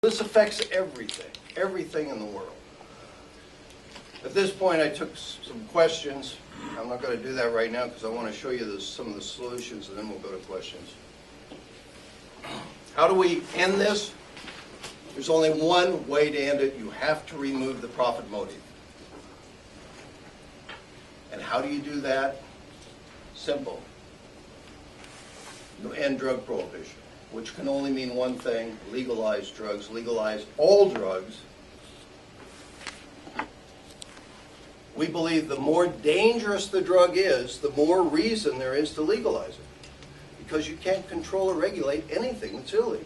This affects everything, everything in the world. At this point, I took some questions. I'm not going to do that right now because I want to show you some of the solutions, and then we'll go to questions. How do we end this? There's only one way to end it. You have to remove the profit motive. And how do you do that? Simple. You end drug prohibition, which can only mean one thing: legalize drugs, legalize all drugs. We believe the more dangerous the drug is, the more reason there is to legalize it, because you can't control or regulate anything that's illegal.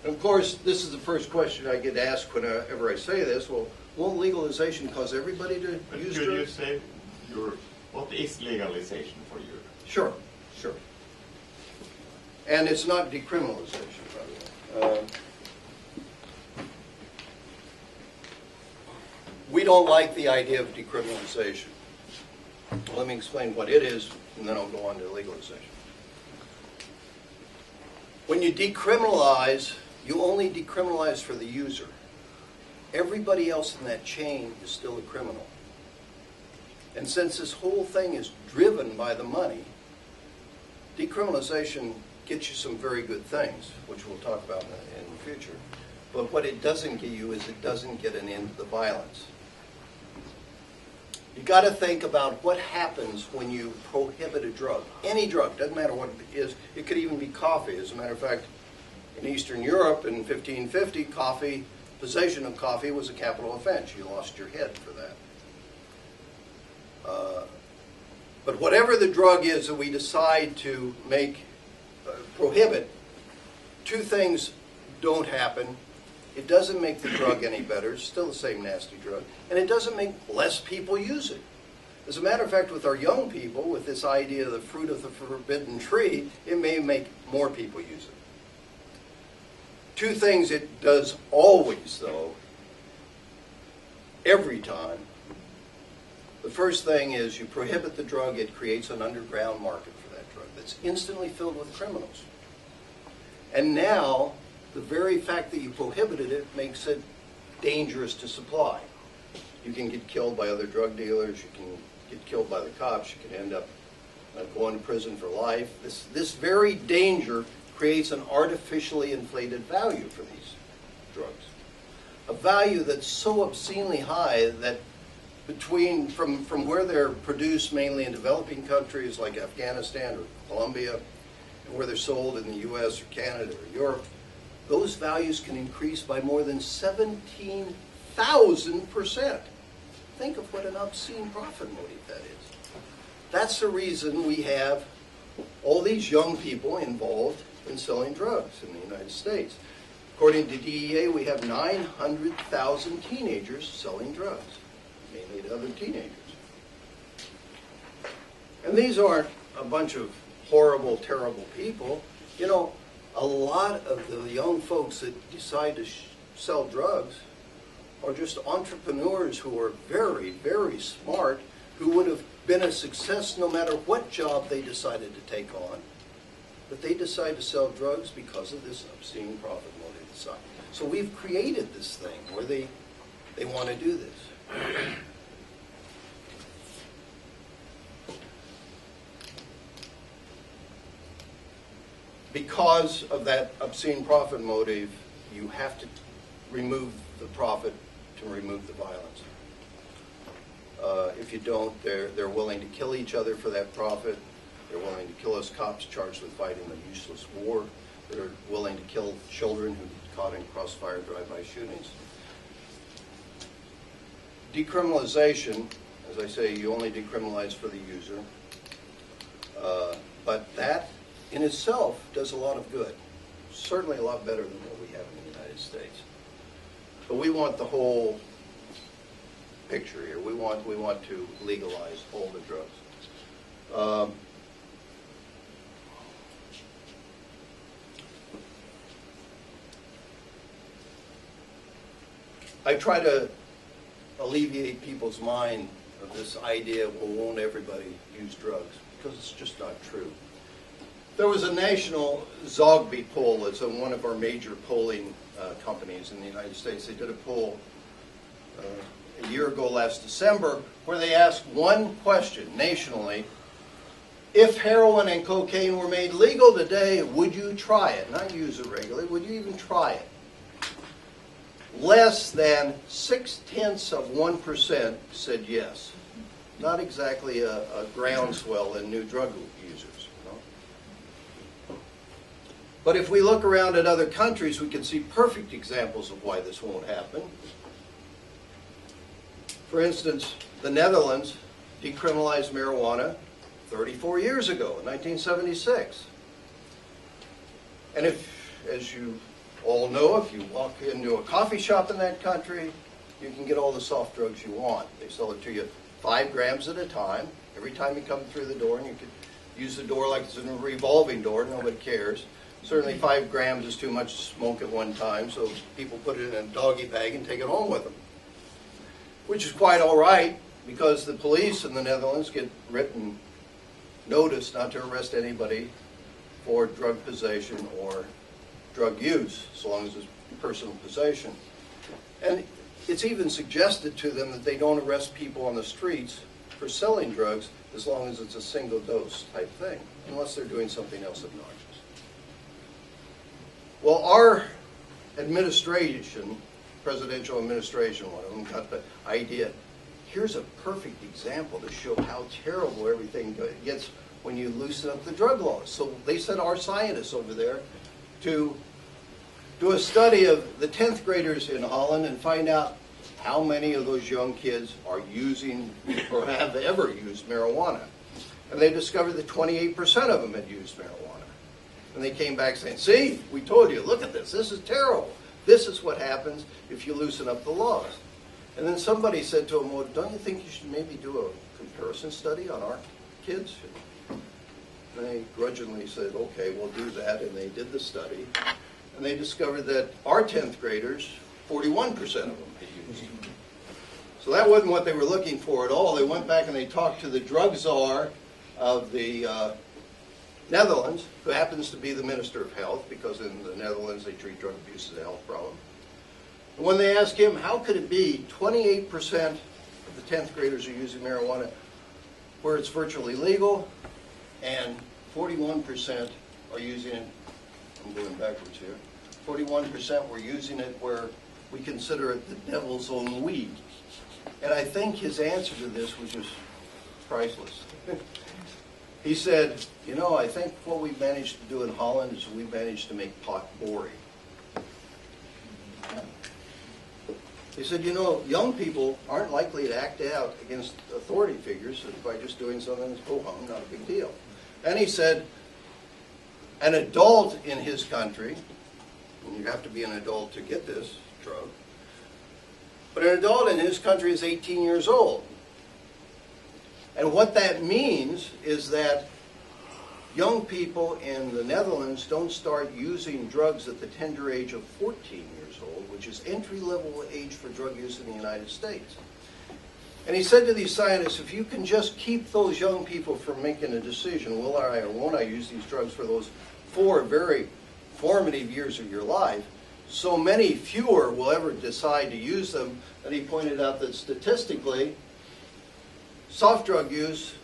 Of course, this is the first question I get asked whenever I say this. Well, won't legalization cause everybody to use drugs? Could you say what is legalization for you? Sure, sure. And it's not decriminalization, by the way. We don't like the idea of decriminalization. Let me explain what it is, and then I'll go on to legalization. When you decriminalize, you only decriminalize for the user. Everybody else in that chain is still a criminal. And since this whole thing is driven by the money, decriminalization gets you some very good things, which we'll talk about in the future. But what it doesn't get you is it doesn't get an end to the violence. You got to think about what happens when you prohibit a drug. Any drug, doesn't matter what it is. It could even be coffee. As a matter of fact, in Eastern Europe in 1550, possession of coffee was a capital offense. You lost your head for that. But whatever the drug is that we decide to prohibit, two things don't happen. It doesn't make the drug any better. It's still the same nasty drug. And it doesn't make less people use it. As a matter of fact, with our young people, with this idea of the fruit of the forbidden tree, it may make more people use it. Two things it does always, though, every time. The first thing is you prohibit the drug, it creates an underground market for that drug that's instantly filled with criminals. And now, the very fact that you prohibited it makes it dangerous to supply. You can get killed by other drug dealers, you can get killed by the cops, you can end up going to prison for life. This very danger creates an artificially inflated value for these drugs. A value that's so obscenely high that from where they're produced mainly in developing countries like Afghanistan or Colombia, and where they're sold in the US or Canada or Europe, those values can increase by more than 17,000%. Think of what an obscene profit motive that is. That's the reason we have all these young people involved in selling drugs in the United States. According to DEA, we have 900,000 teenagers selling drugs, mainly to other teenagers. And these aren't a bunch of horrible, terrible people. You know, a lot of the young folks that decide to sell drugs are just entrepreneurs who are very, very smart, who would have been a success no matter what job they decided to take on. But they decide to sell drugs because of this obscene profit motive. So we've created this thing where they want to do this. Because of that obscene profit motive, you have to remove the profit to remove the violence. If you don't, they're willing to kill each other for that profit. They're willing to kill us cops charged with fighting a useless war. They're willing to kill children who get caught in crossfire drive-by shootings. Decriminalization, as I say, you only decriminalize for the user. But that in itself does a lot of good. Certainly a lot better than what we have in the United States. But we want the whole picture here. We want to legalize all the drugs. I try to alleviate people's mind of this idea, well, won't everybody use drugs? Because it's just not true. There was a national Zogby poll. It's one of our major polling companies in the United States. They did a poll a year ago last December where they asked one question nationally: if heroin and cocaine were made legal today, would you try it? Not use it regularly, would you even try it? Less than 0.6% said yes. Not exactly a groundswell in new drug users. But if we look around at other countries, we can see perfect examples of why this won't happen. For instance, the Netherlands decriminalized marijuana 34 years ago, in 1976. And if, as you all know, if you walk into a coffee shop in that country, you can get all the soft drugs you want. They sell it to you 5 grams at a time, every time you come through the door, and you can use the door like it's a revolving door, nobody cares. Certainly 5 grams is too much to smoke at one time, so people put it in a doggy bag and take it home with them. Which is quite all right, because the police in the Netherlands get written notice not to arrest anybody for drug possession or drug use, so long as it's personal possession. And it's even suggested to them that they don't arrest people on the streets for selling drugs as long as it's a single dose type thing, unless they're doing something else obnoxious. Well, our administration, presidential administration, one of them, got the idea, here's a perfect example to show how terrible everything gets when you loosen up the drug laws. So they sent our scientists over there to do a study of the 10th graders in Holland and find out how many of those young kids are using or have ever used marijuana. And they discovered that 28% of them had used marijuana. And they came back saying, see, we told you, look at this, this is terrible. This is what happens if you loosen up the laws. And then somebody said to them, well, don't you think you should maybe do a comparison study on our kids? And they grudgingly said, okay, we'll do that. And they did the study. And they discovered that our 10th graders, 41% of them had used. So that wasn't what they were looking for at all. They went back and they talked to the drug czar of the Netherlands, who happens to be the Minister of Health, because in the Netherlands they treat drug abuse as a health problem. And when they asked him, how could it be 28% of the 10th graders are using marijuana where it's virtually legal, and 41% are using it, I'm going backwards here, 41% were using it where we consider it the devil's own weed. And I think his answer to this was just priceless. He said, you know, I think what we've managed to do in Holland is we've managed to make pot boring. He said, you know, young people aren't likely to act out against authority figures by just doing something that's ho-hum, not a big deal. And he said, an adult in his country, and you have to be an adult to get this drug, but an adult in his country is 18 years old. And what that means is that young people in the Netherlands don't start using drugs at the tender age of 14 years old, which is entry-level age for drug use in the United States. And he said to these scientists, if you can just keep those young people from making a decision, will I or won't I use these drugs for those 4 very formative years of your life, so many fewer will ever decide to use them. And he pointed out that statistically, soft drug use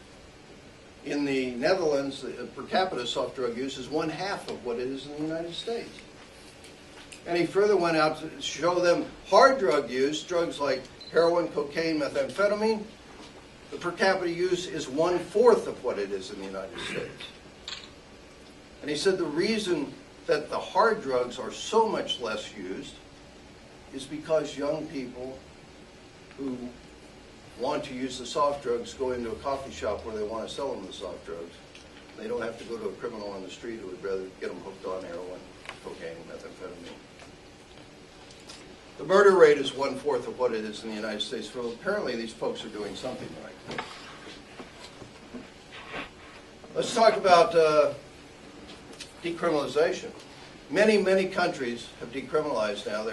in the Netherlands, per capita soft drug use is 1/2 of what it is in the United States. And he further went out to show them hard drug use, drugs like heroin, cocaine, methamphetamine, the per capita use is 1/4 of what it is in the United States. And he said the reason that the hard drugs are so much less used is because young people who want to use the soft drugs go into a coffee shop where they want to sell them the soft drugs. They don't have to go to a criminal on the street who would rather get them hooked on heroin, cocaine, methamphetamine. The murder rate is 1/4 of what it is in the United States. So apparently these folks are doing something right. Let's talk about decriminalization. Many, many countries have decriminalized now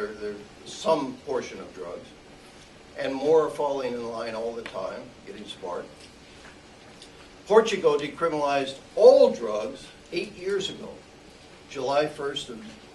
some portion of drugs. And more are falling in line all the time, getting smart. Portugal decriminalized all drugs 8 years ago, July 1st of